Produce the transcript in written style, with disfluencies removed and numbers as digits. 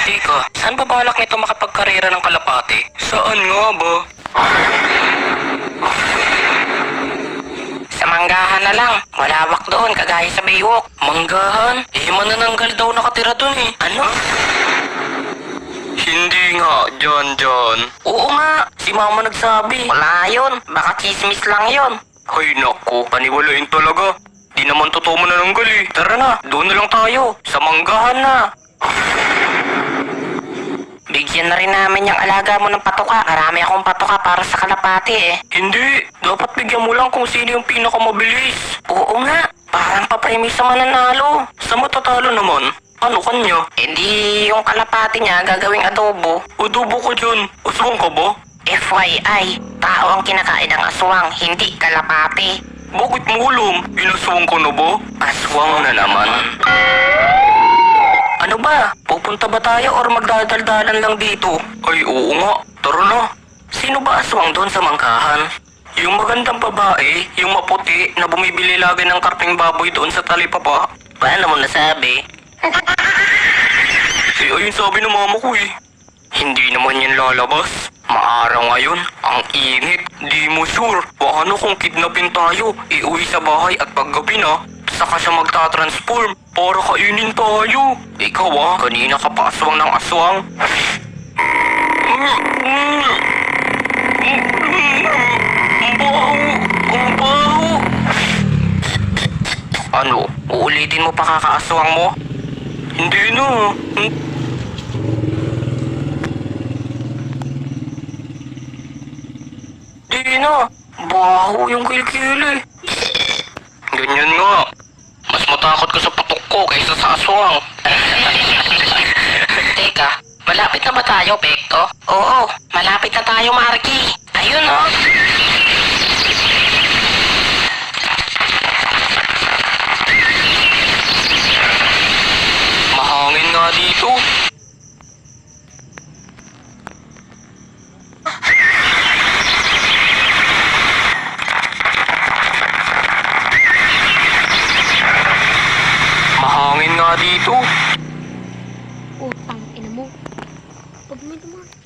Teka, saan ba balak nito makapagkarera ng kalapati? Saan nga ba? Sa manggahan na lang. Malawak doon, kagaya sa Baywalk. Manggahan? Eh, manananggal daw nakatira doon eh. Ano? Hindi nga, John. Oo nga, si mama nagsabi. Wala yun, baka chismis lang yun. Ay naku, paniwalain talaga. Di naman totoo manananggal eh. Tara na, doon na lang tayo. Sa manggahan na. Bigyan na rin namin yung alaga mo ng patuka. Marami akong patuka para sa kalapati eh. Hindi, dapat bigyan mo lang kung sino yung pinakamabilis. Oo nga, parang papremyo sa mananalo. Sa matatalo naman, ano kanya? Hindi yung kalapati niya gagawing adobo. Adobo ko dyan, aswang ka ba? FYI, tao ang kinakain ng aswang, hindi kalapati. Bakit mo alam? Inaswang ko na ba? Aswang na naman. Ano ba? Pupunta ba tayo or magdadaldalan lang dito? Ay oo nga, tara na. Sino ba aswang doon sa mangkahan? Yung magandang babae, yung maputi na bumibili lagi ng karting baboy doon sa talipapa. Paano mo nasabi? Eh ayun sabi ng mama ko eh. Hindi naman yan lalabas. Maaraw ngayon, ang init. Di mo sure, paano kung kidnapin tayo, iuwi sa bahay at paggabi na, saka siya magta-transform para kainin tayo. Ikaw kanina ka pa aswang ng aswang. Ang baho. Ano, uulitin mo pa kakaaswang mo? Hindi na. Hindi na. Baho yung kilikili. Ganyan nga. Mas matakot ka sa patok ko kaysa sa aswang. Teka, malapit na ba tayo, Bekto? Oo, malapit na tayo, Marky. Ayun oh. Mahangin nga dito. Mahangin nga dito. Utang ina mo. Pag may dumaan.